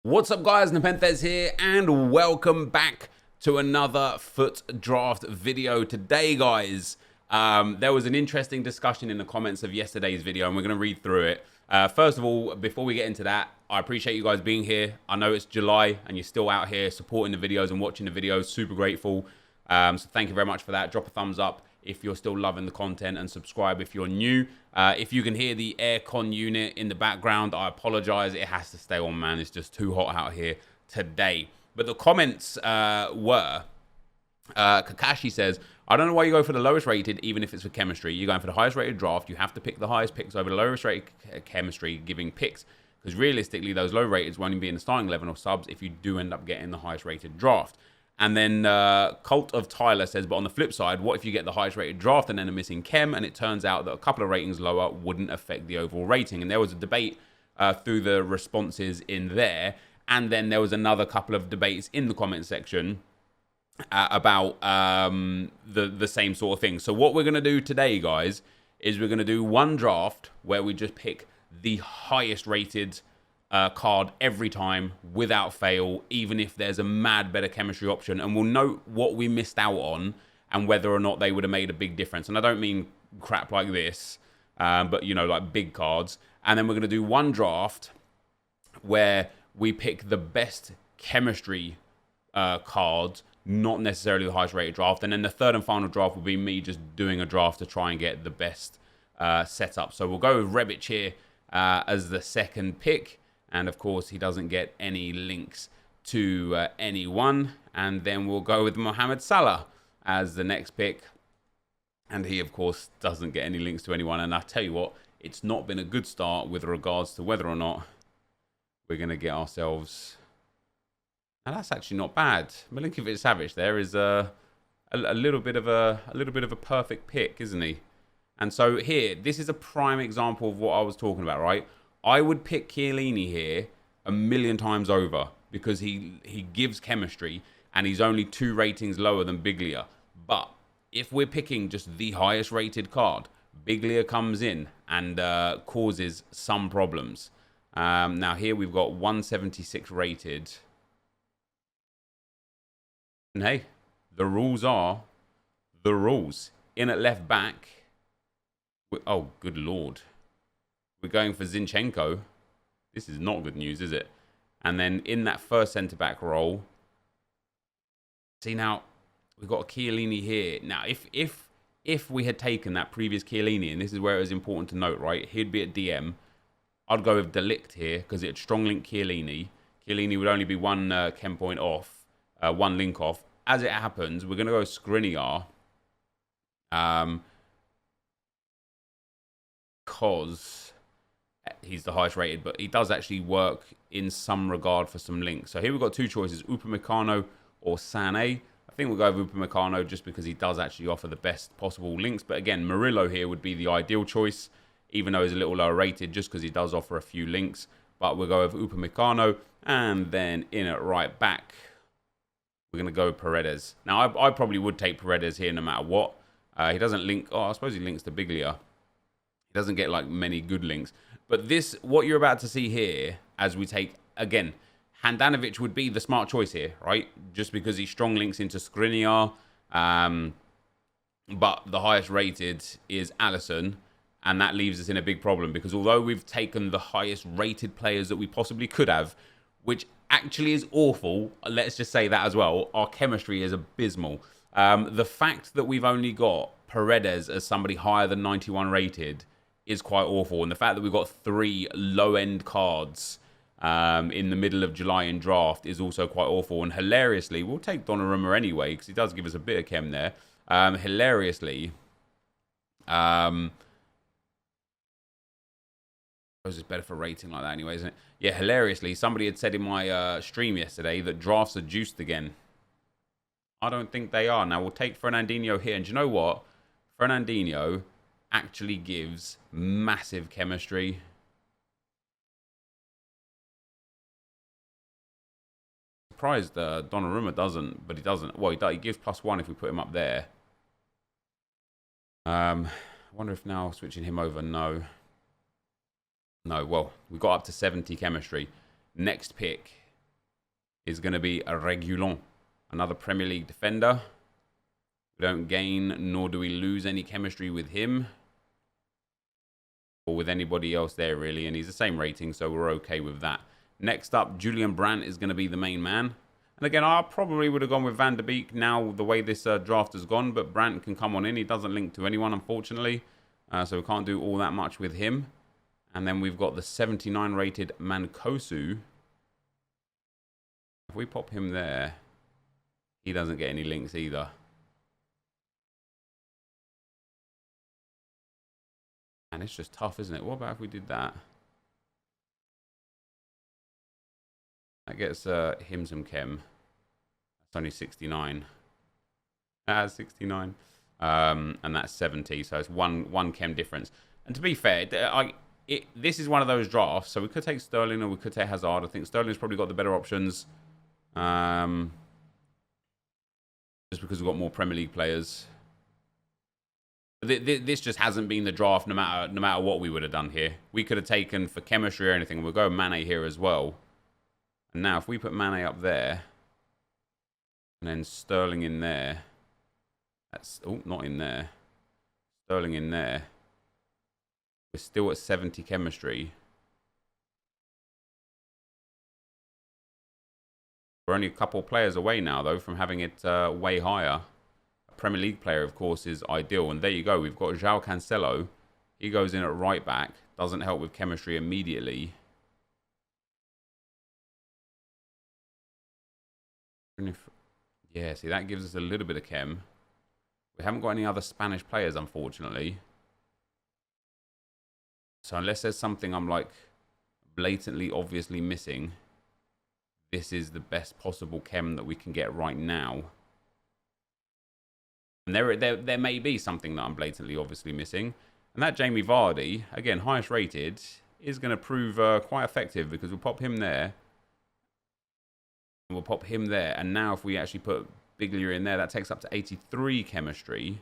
What's up, guys? Nepenthes here, and welcome back to another foot draft video. Today, guys, there was an interesting discussion in the comments of yesterday's video, and we're going to read through it. First of all, before we get into that, I appreciate you guys being here. I know it's July, and you're still out here supporting the videos and watching the videos. Super grateful. So thank you very much for that. Drop a thumbs up if you're still loving the content, and subscribe if you're new. If you can hear the aircon unit in the background, I apologize. It has to stay on, man. It's just too hot out here today. But the comments were, Kakashi says, I don't know why you go for the lowest rated, even if it's for chemistry. You're going for the highest rated draft. You have to pick the highest picks over the lowest rated chemistry giving picks. Because realistically, those low rateds won't even be in the starting 11 or subs if you do end up getting the highest rated draft. And then Cult of Tyler says, but on the flip side, what if you get the highest rated draft and then a missing chem, and it turns out that a couple of ratings lower wouldn't affect the overall rating? And there was a debate through the responses in there. And then there was another couple of debates in the comment section about the same sort of thing. So what we're going to do today, guys, is we're going to do one draft where we just pick the highest rated card every time without fail, even if there's a mad better chemistry option, and we'll note what we missed out on and whether or not they would have made a big difference. And I don't mean crap like this, but you know, like big cards. And then we're going to do one draft where we pick the best chemistry cards, not necessarily the highest rated draft. And then the third and final draft will be me just doing a draft to try and get the best setup. So we'll go with Rebic here as the second pick. And of course, he doesn't get any links to anyone. And then we'll go with Mohamed Salah as the next pick. And he, of course, doesn't get any links to anyone. And I tell you what, it's not been a good start with regards to whether or not we're going to get ourselves. Now, that's actually not bad. Milinkovic Savic there is a little bit of a perfect pick, isn't he? And so here, this is a prime example of what I was talking about, right? I would pick Chiellini here a million times over because he gives chemistry and he's only 2 ratings lower than Biglia. But if we're picking just the highest rated card, Biglia comes in and causes some problems. Now here we've got 176 rated. And hey, the rules are the rules. In at left back. Oh, good Lord. We're going for Zinchenko. This is not good news, is it? And then in that first centre-back role, see now, we've got a Chiellini here. Now, if we had taken that previous Chiellini, and this is where it was important to note, right? He'd be at DM. I'd go with De Ligt here, because it'd strong link Chiellini. Chiellini would only be one chem point off, one link off. As it happens, we're going to go Skriniar. Because he's the highest rated, but he does actually work in some regard for some links. So here we've got 2 choices, Upamecano or Sané. I think we'll go with Upamecano just because he does actually offer the best possible links. But again, Murillo here would be the ideal choice, even though he's a little lower rated, just because he does offer a few links. But we'll go with Upamecano, and then in at right back, we're going to go with Paredes. Now, I probably would take Paredes here no matter what. He doesn't link. Oh, I suppose he links to Biglia. He doesn't get like many good links. But this, what you're about to see here, as we take, again, Handanovic would be the smart choice here, right? Just because he strong links into Skriniar. But the highest rated is Alisson. And that leaves us in a big problem. Because although we've taken the highest rated players that we possibly could have, which actually is awful, let's just say that as well, our chemistry is abysmal. The fact that we've only got Paredes as somebody higher than 91 rated is quite awful. And the fact that we've got 3 low-end cards in the middle of July in draft is also quite awful. And hilariously, we'll take Donnarumma anyway, because he does give us a bit of chem there. Hilariously, I suppose it's better for rating like that anyway, isn't it? Yeah, hilariously, somebody had said in my stream yesterday that drafts are juiced again. I don't think they are. Now, we'll take Fernandinho here. And do you know what? Fernandinho actually gives massive chemistry. Surprised Donnarumma doesn't, but he doesn't. Well, he gives +1 if we put him up there. I wonder if now switching him over, no, well, we got up to 70 chemistry. Next pick, is going to be a Reguilon, another Premier League defender. We don't gain nor do we lose any chemistry with him or with anybody else there, really. And he's the same rating, so we're okay with that. Next up, Julian Brandt is going to be the main man. And again, I probably would have gone with Van der Beek now, the way this draft has gone. But Brandt can come on in. He doesn't link to anyone, unfortunately. So we can't do all that much with him. And then we've got the 79 rated Mancosu. If we pop him there, he doesn't get any links either. And it's just tough, isn't it? What about if we did that? That gets him some chem. That's only 69. That's 69. And that's 70. So it's one chem difference. And to be fair, this is one of those drafts. So we could take Sterling or we could take Hazard. I think Sterling's probably got the better options. Just because we've got more Premier League players. This just hasn't been the draft no matter what we would have done here. We could have taken for chemistry or anything. We'll go Mane here as well. And now if we put Mane up there and then Sterling in there. That's not in there. Sterling in there. We're still at 70 chemistry. We're only a couple of players away now though from having it way higher. Premier League player, of course, is ideal. And there you go. We've got João Cancelo. He goes in at right back. Doesn't help with chemistry immediately. Yeah, see, that gives us a little bit of chem. We haven't got any other Spanish players, unfortunately. So unless there's something I'm like blatantly, obviously missing, this is the best possible chem that we can get right now. And there may be something that I'm blatantly obviously missing. And that Jamie Vardy, again, highest rated, is going to prove quite effective because we'll pop him there. And we'll pop him there. And now if we actually put Biglia in there, that takes up to 83 chemistry.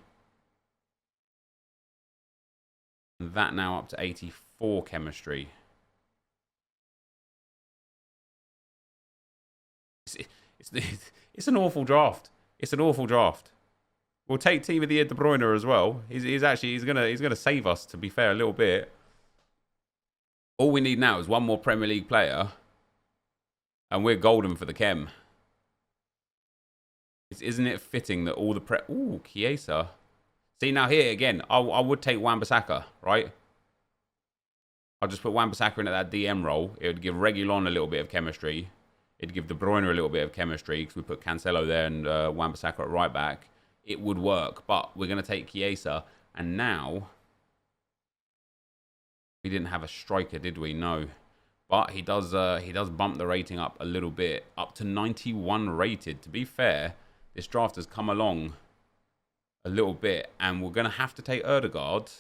And that now up to 84 chemistry. It's an awful draft. It's an awful draft. We'll take Team of the Year De Bruyne as well. He's gonna save us, to be fair, a little bit. All we need now is one more Premier League player, and we're golden for the chem. Isn't it fitting that all the Ooh, Chiesa. See, now here again, I would take Wan-Bissaka, right? I'll just put Wan-Bissaka in at that DM role. It would give Reguilon a little bit of chemistry. It'd give De Bruyne a little bit of chemistry because we put Cancelo there and Wan-Bissaka at right back. It would work, but we're going to take Chiesa. And now, we didn't have a striker, did we? No. But he does bump the rating up a little bit, up to 91 rated. To be fair, this draft has come along a little bit, and we're going to have to take Ødegaard,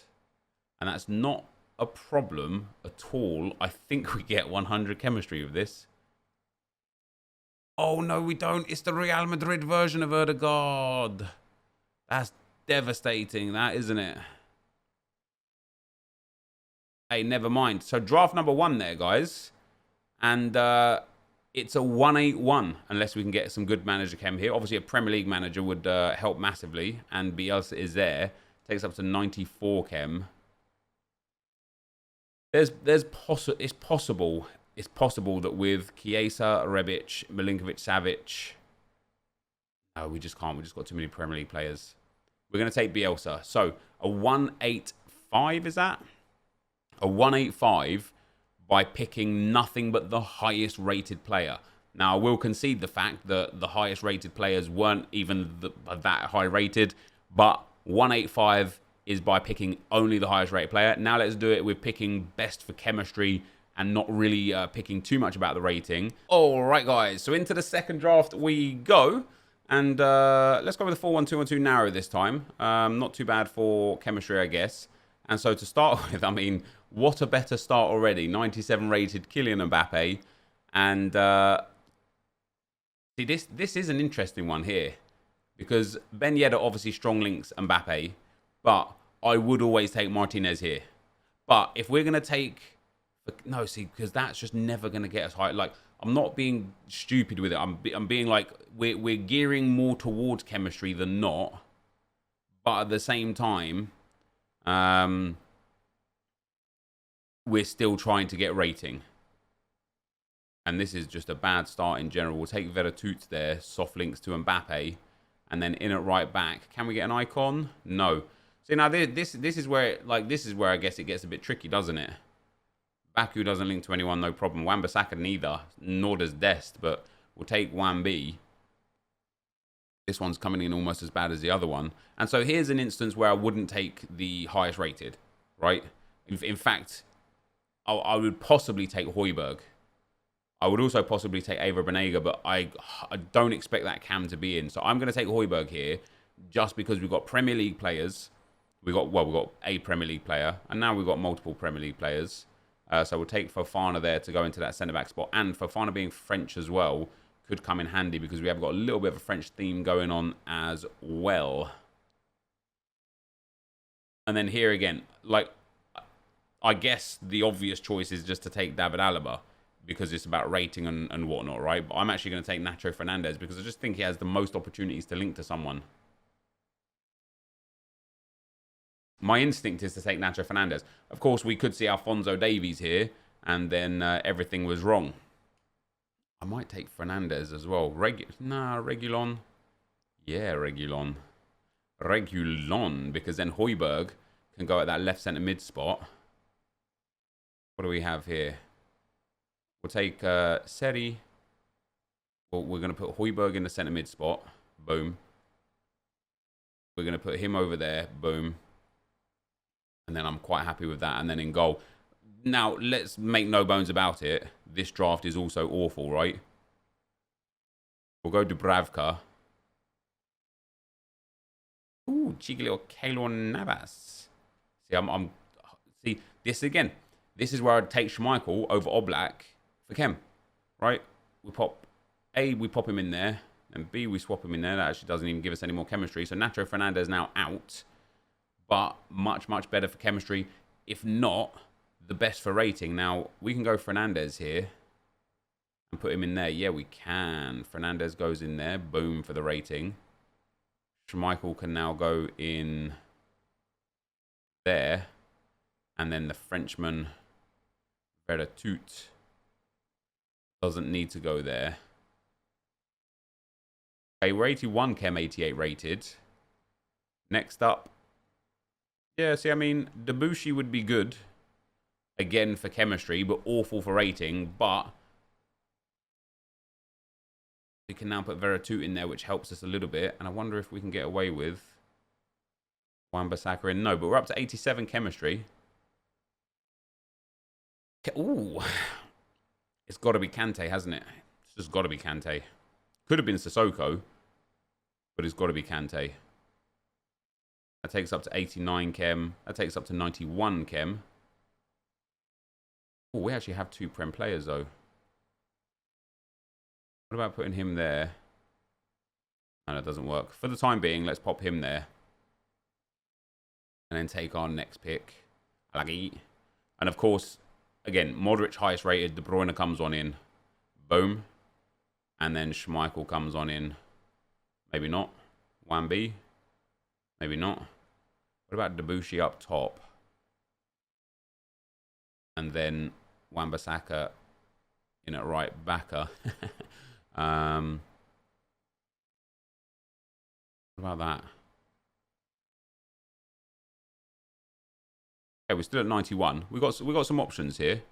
and that's not a problem at all. I think we get 100 chemistry with this. Oh, no, we don't. It's the Real Madrid version of Ødegaard. That's devastating, that, isn't it? Hey, never mind. So draft number 1 there, guys. And it's a 181, unless we can get some good manager chem here. Obviously, a Premier League manager would help massively. And Bielsa is there. Takes up to 94 chem. It's possible that with Chiesa, Rebic, Milinkovic-Savic... No, we just can't. We just got too many Premier League players. We're going to take Bielsa. So, a 185, is that? A 185 by picking nothing but the highest rated player. Now, I will concede the fact that the highest rated players weren't even that high rated, but 185 is by picking only the highest rated player. Now, let's do it with picking best for chemistry and not really picking too much about the rating. All right, guys. So, into the second draft we go. And let's go with the 4-1-2-1-2 narrow this time. Not too bad for chemistry, I guess. And so to start with, I mean, what a better start already. 97 rated Kylian Mbappe. And see, this is an interesting one here. Because Ben Yedder obviously strong links Mbappe. But I would always take Martinez here. But if we're going to take... No, see, because that's just never going to get us high. Like, I'm not being stupid with it. I'm being like, we're gearing more towards chemistry than not. But at the same time, we're still trying to get rating. And this is just a bad start in general. We'll take Veretut there, soft links to Mbappe, and then in at right back. Can we get an icon? No. See, now this is where I guess it gets a bit tricky, doesn't it? Baku doesn't link to anyone, no problem. Wan-Bissaka neither, nor does Dest, but we'll take Wan-B. This one's coming in almost as bad as the other one. And so here's an instance where I wouldn't take the highest rated, right? In fact, I would possibly take Højbjerg. I would also possibly take Ava Benega, but I don't expect that cam to be in. So I'm going to take Højbjerg here just because we've got Premier League players. We've got a Premier League player, and now we've got multiple Premier League players. So we'll take Fofana there to go into that centre-back spot. And Fofana being French as well could come in handy because we have got a little bit of a French theme going on as well. And then here again, like, I guess the obvious choice is just to take David Alaba because it's about rating and whatnot, right? But I'm actually going to take Nacho Fernandez because I just think he has the most opportunities to link to someone. My instinct is to take Nacho Fernandez. Of course, we could see Alphonso Davies here, and then everything was wrong. I might take Fernandez as well. Regulon. Yeah, Regulon. Regulon, because then Højbjerg can go at that left centre mid spot. What do we have here? We'll take Seri. Well, we're going to put Højbjerg in the centre mid spot. Boom. We're going to put him over there. Boom. And then I'm quite happy with that. And then in goal. Now, let's make no bones about it. This draft is also awful, right? We'll go Dubravka. Ooh, cheeky little Keylor Navas. See, see, this again. This is where I'd take Schmeichel over Oblak for Chem, right? We pop him in there. And B, we swap him in there. That actually doesn't even give us any more chemistry. So Nacho Fernandez now out. But much, much better for chemistry. If not, the best for rating. Now, we can go Fernandez here and put him in there. Yeah, we can. Fernandez goes in there. Boom for the rating. Schmeichel can now go in there. And then the Frenchman, Veretut, doesn't need to go there. Okay, we're 81 Chem, 88 rated. Next up. Yeah, see, I mean, Debussy would be good. Again, for chemistry, but awful for rating. But we can now put Veretut in there, which helps us a little bit. And I wonder if we can get away with Wan-Bissaka in. No, but we're up to 87 chemistry. Ooh. It's got to be Kante, hasn't it? It's just got to be Kante. Could have been Sissoko, but it's got to be Kante. That takes up to 89 Chem. That takes up to 91 Chem. Oh, we actually have two Prem players, though. What about putting him there? No, that doesn't work. For the time being, let's pop him there. And then take our next pick. And of course, again, Modric highest rated. De Bruyne comes on in. Boom. And then Schmeichel comes on in. Maybe not. Wan-B. Maybe not. What about Debussy up top? And then Wan-Bissaka in at right backer. What about that? Okay, we're still at 91. We got some options here.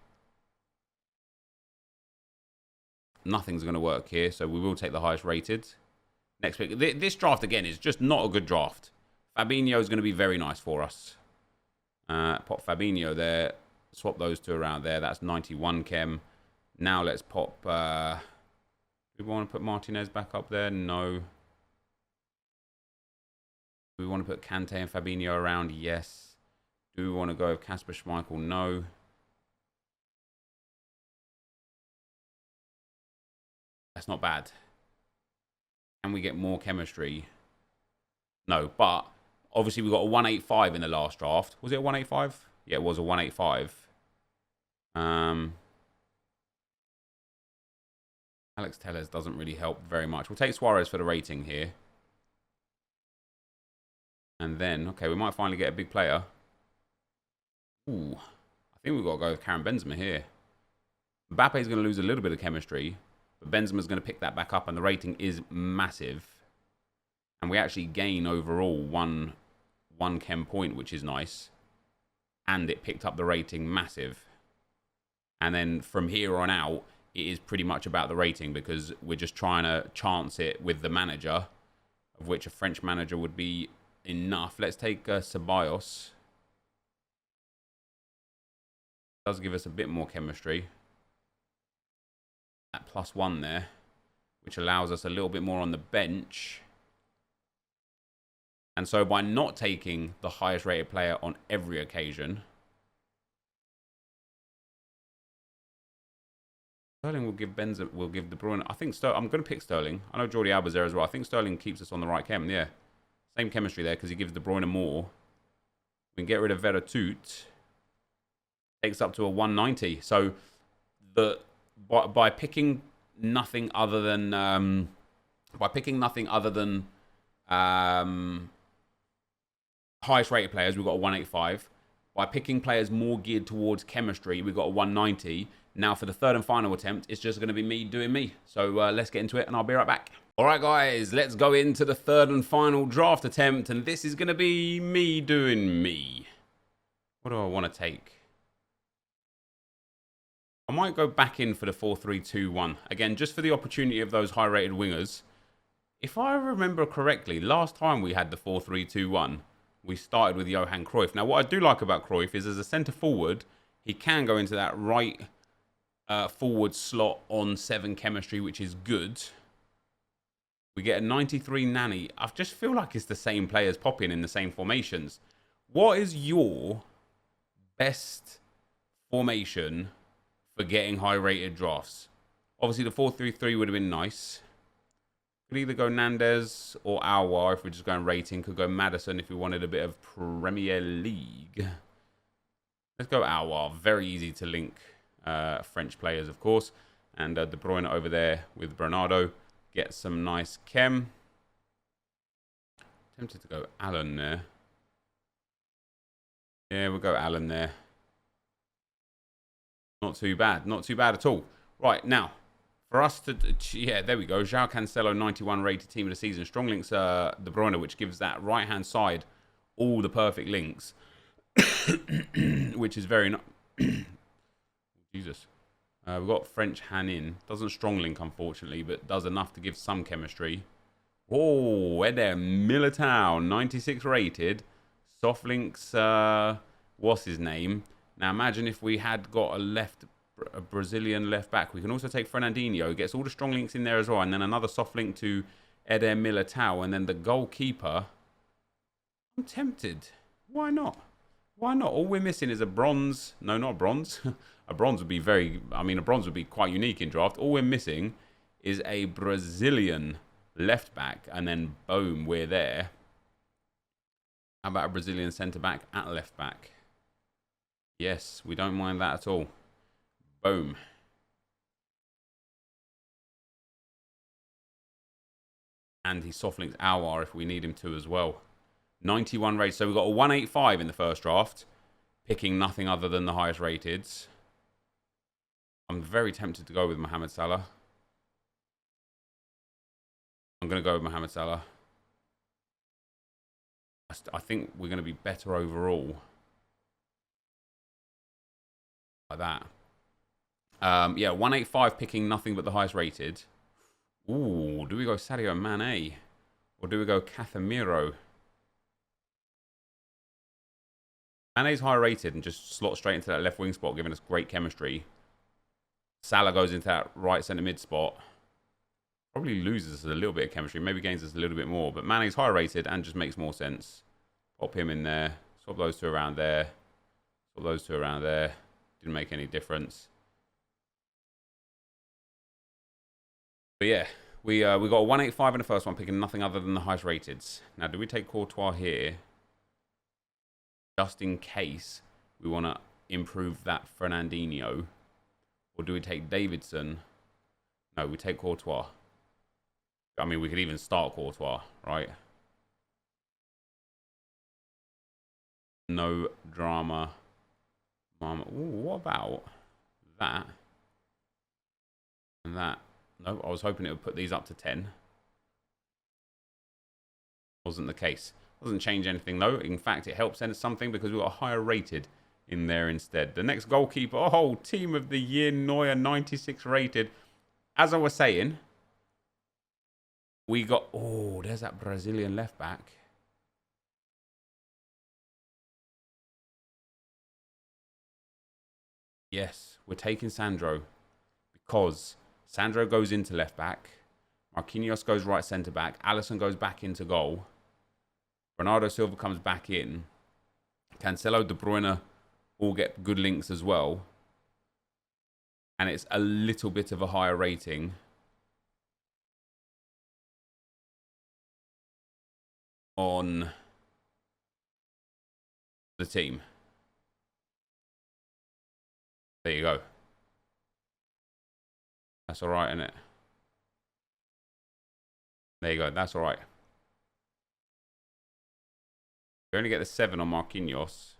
Nothing's going to work here, so we will take the highest rated. Next pick. This draft, again, is just not a good draft. Fabinho is going to be very nice for us. Pop Fabinho there. Swap those two around there. That's 91 Chem. Now let's pop... do we want to put Martinez back up there? No. Do we want to put Kante and Fabinho around? Yes. Do we want to go with Kasper Schmeichel? No. That's not bad. Can we get more chemistry? No, but obviously we got a 185 in the last draft. Was it a 185? Yeah, it was a 185. Alex Telles doesn't really help very much. We'll take Suarez for the rating here. And then, okay, we might finally get a big player. Ooh, I think we've got to go with Karim Benzema here. Mbappe's going to lose a little bit of chemistry, but Benzema's going to pick that back up, and the rating is massive. And we actually gain overall one chem point, which is nice. And it picked up the rating massive. And then from here on out, it is pretty much about the rating because we're just trying to chance it with the manager, of which a French manager would be enough. Let's take Ceballos. Does give us a bit more chemistry. That +1 there, which allows us a little bit more on the bench. And so by not taking the highest rated player on every occasion, Sterling will give Benzema, will give De Bruyne. I think I'm going to pick Sterling. I know Jordi Alba's there as well. I think Sterling keeps us on the right chem. Yeah, same chemistry there because he gives De Bruyne more. We can get rid of Veretout. Takes up to a 190. So by picking nothing other than highest rated players, we've got a 185. By picking players more geared towards chemistry, we've got a 190. Now for the third and final attempt, it's just going to be me doing me. So let's get into it and I'll be right back. All right, guys, let's go into the third and final draft attempt. And this is going to be me doing me. What do I want to take? I might go back in for the 4-3-2-1. Again, just for the opportunity of those high-rated wingers. If I remember correctly, last time we had the 4-3-2-1, we started with Johan Cruyff. Now, what I do like about Cruyff is as a centre-forward, he can go into that right forward slot on 7 chemistry, which is good. We get a 93 Nani. I just feel like it's the same players popping in the same formations. What is your best formation for getting high-rated drafts? Obviously, the 4-3-3 would have been nice. Could either go Nandez or Aouar if we're just going rating. Could go Maddison if we wanted a bit of Premier League. Let's go Aouar. Very easy to link French players, of course. And De Bruyne over there with Bernardo. Get some nice chem. Tempted to go Allen there. Yeah, we'll go Allen there. Not too bad. Not too bad at all. Right, now, for us to... Yeah, there we go. João Cancelo, 91 rated team of the season. Strong links De Bruyne, which gives that right-hand side all the perfect links. Which is very... Jesus. We've got French Hanin. Doesn't strong link, unfortunately, but does enough to give some chemistry. Oh, Eder Militao, 96 rated. Soft links... what's his name? Now, imagine if we had got a Brazilian left back. We can also take Fernandinho. Gets all the strong links in there as well. And then another soft link to Eder Militao. And then the goalkeeper. I'm tempted. Why not? Why not? All we're missing is a bronze. No, not a bronze. A bronze would be a bronze would be quite unique in draft. All we're missing is a Brazilian left back. And then, boom, we're there. How about a Brazilian centre back at left back? Yes, we don't mind that at all. Boom. And he soft links Aouar if we need him to as well. 91 rated. So we've got a 185 in the first draft. Picking nothing other than the highest rated. I'm very tempted to go with Mohamed Salah. I'm going to go with Mohamed Salah. I think we're going to be better overall. Like that. Yeah, 185 picking nothing but the highest rated. Ooh, do we go Sadio Mane? Or do we go Casemiro? Mane's high rated and just slot straight into that left wing spot, giving us great chemistry. Salah goes into that right centre mid spot. Probably loses us a little bit of chemistry. Maybe gains us a little bit more. But Mane's high rated and just makes more sense. Pop him in there. Swap those two around there. Swap those two around there. Didn't make any difference. But yeah, we got a 185 in the first one, picking nothing other than the highest rated. Now, do we take Courtois here? Just in case we want to improve that Fernandinho. Or do we take Davidson? No, we take Courtois. I mean, we could even start Courtois, right? No drama. Mama. Ooh, what about that? And that. No, I was hoping it would put these up to 10. Wasn't the case. Doesn't change anything, though. In fact, it helps send something because we got a higher rated in there instead. The next goalkeeper. Oh, team of the year, Neuer, 96 rated. As I was saying, we got... Oh, there's that Brazilian left back. Yes, we're taking Sandro because Sandro goes into left back. Marquinhos goes right centre back. Alisson goes back into goal. Bernardo Silva comes back in. Cancelo, De Bruyne all get good links as well. And it's a little bit of a higher rating on the team. There you go. That's all right, isn't it? There you go. That's all right. You only get the 7 on Marquinhos.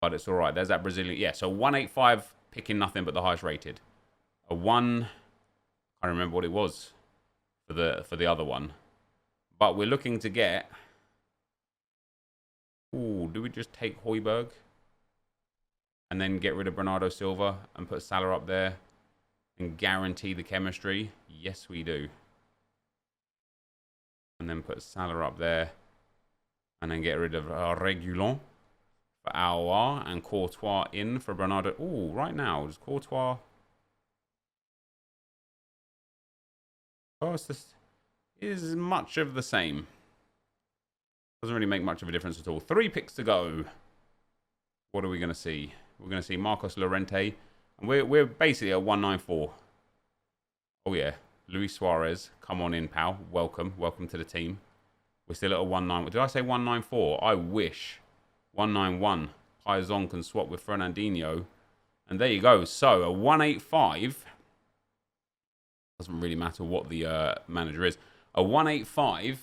But it's all right. There's that Brazilian. Yeah, so 185, picking nothing but the highest rated. A 1... I can't remember what it was for the other one. But we're looking to get... Ooh, do we just take Højbjerg? And then get rid of Bernardo Silva and put Salah up there and guarantee the chemistry? Yes, we do. And then put Salah up there and then get rid of Reguilon for Aouar and Courtois in for Bernardo. Oh, right now, does Courtois... Oh, it's just... is much of the same. Doesn't really make much of a difference at all. 3 picks to go. What are we going to see? We're going to see Marcos Llorente. And we're basically at 194. Oh, yeah. Luis Suarez. Come on in, pal. Welcome. Welcome to the team. We're still at a 191. Did I say 194? I wish. 191. Payazon can swap with Fernandinho. And there you go. So, a 185. Doesn't really matter what the manager is. A 185.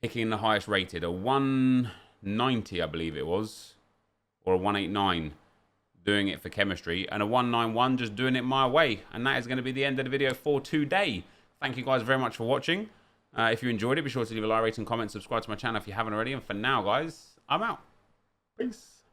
Picking the highest rated. A 190, I believe it was. Or a 189 doing it for chemistry, and a 191 just doing it my way. And that is going to be the end of the video for today. Thank you guys very much for watching. If you enjoyed it, be sure to leave a like, rate, and comment. Subscribe to my channel if you haven't already. And for now, guys, I'm out. Peace.